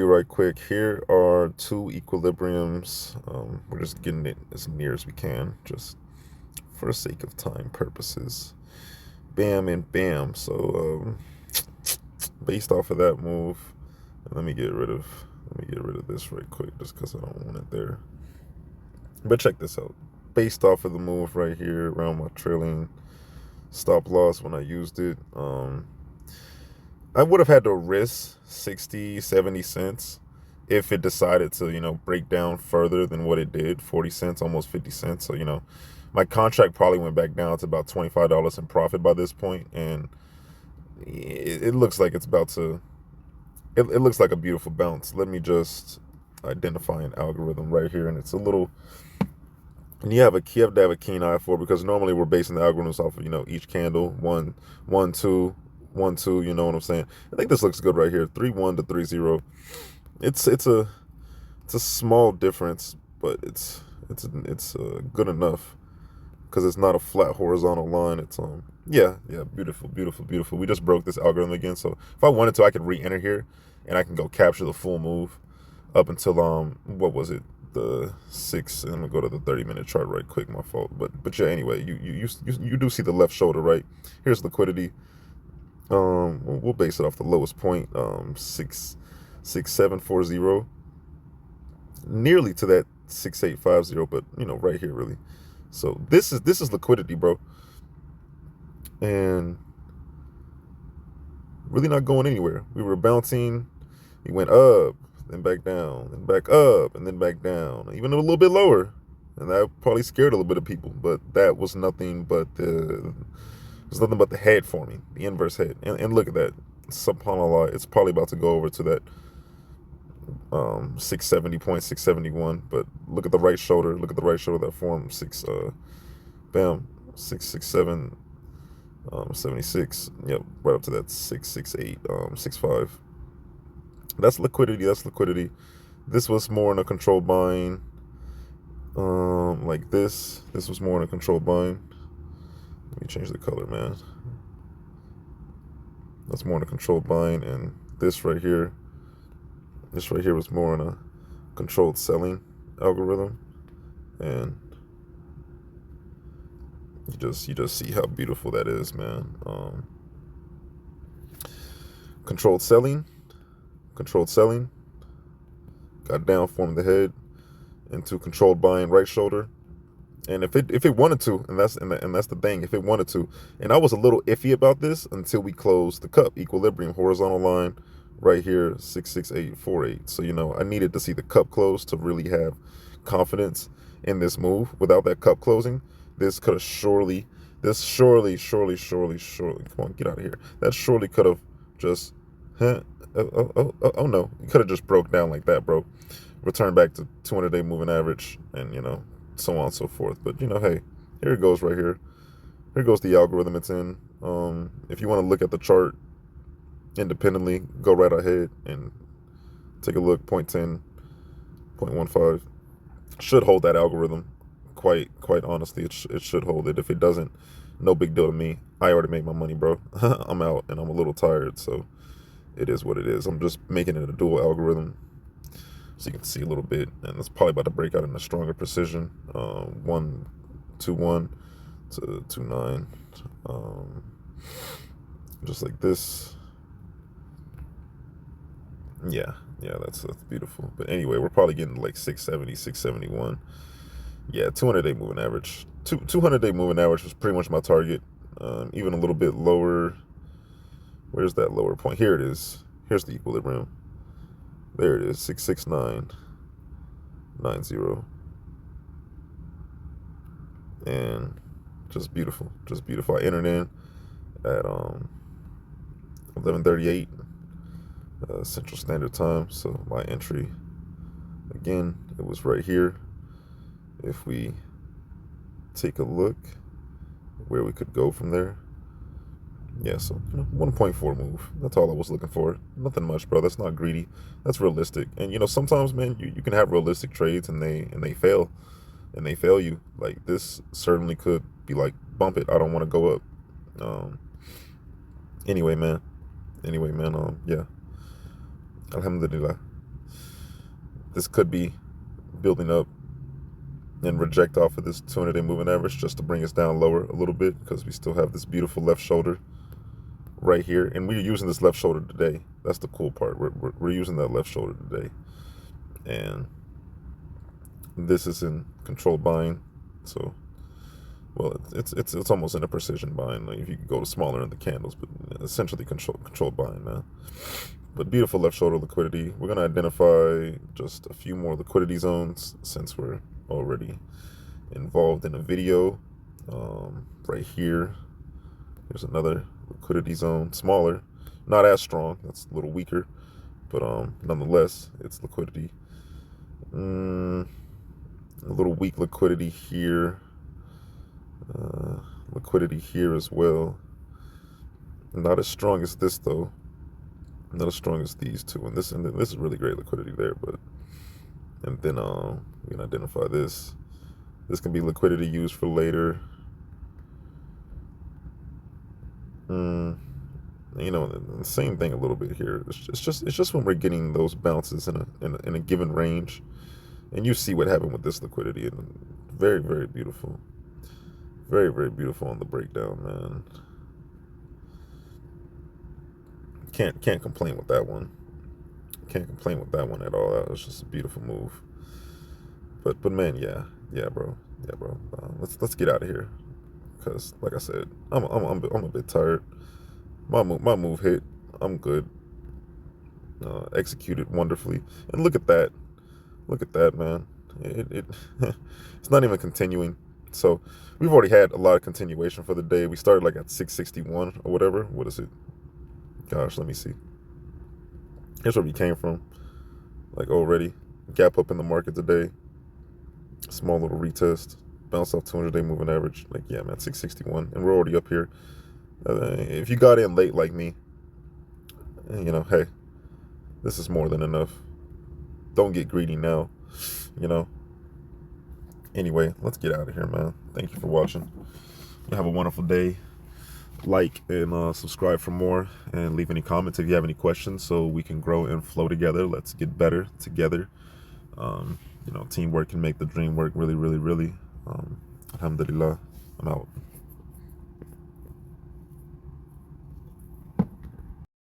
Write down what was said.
Right quick, here are two equilibriums. We're just getting it as near as we can, just for the sake of time purposes. Bam and bam. So based off of that move, let me get rid of this right quick, just because I don't want it there. But check this out. Based off of the move right here around my trailing stop loss when I used it, I would have had to risk 60, 70 cents if it decided to, break down further than what it did, 40 cents, almost 50 cents. So, my contract probably went back down to about $25 in profit by this point, and it looks like it's about to, it looks like a beautiful bounce. Let me just identify an algorithm right here, and it's a little, and you have to have a keen eye for it, because normally we're basing the algorithms off of, each candle, one, two, 1, 2, you know what I'm saying? I think this looks good right here. 3-1 to 3-0. It's a small difference, but it's good enough, because it's not a flat horizontal line. It's yeah, beautiful, beautiful, beautiful. We just broke this algorithm again, so if I wanted to, I could re-enter here and I can go capture the full move up until what was it, the 6, and I'm gonna go to the 30-minute chart right quick. My fault, but yeah. Anyway, you do see the left shoulder, right? Here's liquidity. We'll base it off the lowest point, 66740, nearly to that 6850, but right here really. So this is liquidity, bro, and really not going anywhere. We were bouncing. We went up, then back down, then back up, and then back down, even a little bit lower, and that probably scared a little bit of people. But that was nothing but the head forming, the inverse head, and look at that. Subhanallah, it's probably about to go over to that 670.671. But look at the right shoulder. Look at the right shoulder that formed bam, 667. 76. Yep, right up to that 668, 65. That's liquidity. That's liquidity. This was more in a controlled buying. Like this. This was more in a controlled buying. Let me change the color, man. That's more in a controlled buying, and this right here was more in a controlled selling algorithm, and you just see how beautiful that is, man. Controlled selling, got down, formed the head into controlled buying right shoulder. And if it wanted to, and that's the thing, if it wanted to, and I was a little iffy about this until we closed the cup equilibrium horizontal line right here, 66848. So I needed to see the cup close to really have confidence in this move. Without that cup closing, this could have surely, come on, get out of here. That surely could have just, oh no, it could have just broke down like that, bro. Return back to 200-day moving average, and so on and so forth. But hey, here it goes right here. Here goes the algorithm it's in. If you want to look at the chart independently, go right ahead and take a look. 0.10, 0.15 should hold that algorithm. Quite honestly, it should hold it. If it doesn't, no big deal to me. I already made my money, bro. I'm out, and I'm a little tired, so it is what it is. I'm just making it a dual algorithm, so you can see a little bit, and it's probably about to break out in a stronger precision. 121 to 29, just like this. Yeah, that's beautiful. But anyway, we're probably getting like 670, 671. Yeah, 200-day moving average. 200-day moving average was pretty much my target. Even a little bit lower. Where's that lower point? Here it is. Here's the equilibrium. There it is, 669.90. And just beautiful. I entered in at 11:38 Central Standard Time. So my entry, again, it was right here. If we take a look where we could go from there. Yeah, so 1.4 move. That's all I was looking for. Nothing much, bro. That's not greedy. That's realistic. And sometimes, man, you can have realistic trades and they fail. And they fail you. Like this certainly could be like, bump it. I don't want to go up. Anyway, man. Yeah. Alhamdulillah. this could be building up and reject off of this 200-day moving average just to bring us down lower a little bit, because we still have this beautiful left shoulder right here, and we're using this left shoulder today. That's the cool part. We're using that left shoulder today, and this is in controlled buying. So, well, it's almost in a precision buying. Like if you could go to smaller in the candles, but essentially controlled buying, man. But beautiful left shoulder liquidity. We're gonna identify just a few more liquidity zones since we're already involved in a video. Right here, there's another liquidity zone, smaller, not as strong. That's a little weaker, but nonetheless, it's liquidity. A little weak liquidity here. Liquidity here as well. Not as strong as this though. Not as strong as these two. And this is really great liquidity there. But and then we can identify this. This can be liquidity used for later. You know, the same thing a little bit here. It's just when we're getting those bounces in a given range, and you see what happened with this liquidity, and very, very beautiful, very, very beautiful on the breakdown, man. Can't complain with that one. Can't complain with that one at all. That was just a beautiful move. But man, yeah, bro. Let's get out of here, because like I said, I'm a bit tired. My move hit. I'm good. Executed wonderfully. And look at that. Look at that, man. It's not even continuing. So we've already had a lot of continuation for the day. We started like at 661 or whatever. What is it? Gosh, let me see. Here's where we came from. Like already. Gap up in the market today. Small little retest. Bounce off 200-day moving average. Like, yeah, man, 661. And we're already up here. If you got in late like me, you know, hey, this is more than enough. Don't get greedy now, you know. Anyway, let's get out of here, man. Thank you for watching. You have a wonderful day. Like and subscribe for more, and leave any comments if you have any questions, so we can grow and flow together. Let's get better together. You know, teamwork can make the dream work. Really, really, really. Alhamdulillah. I'm out.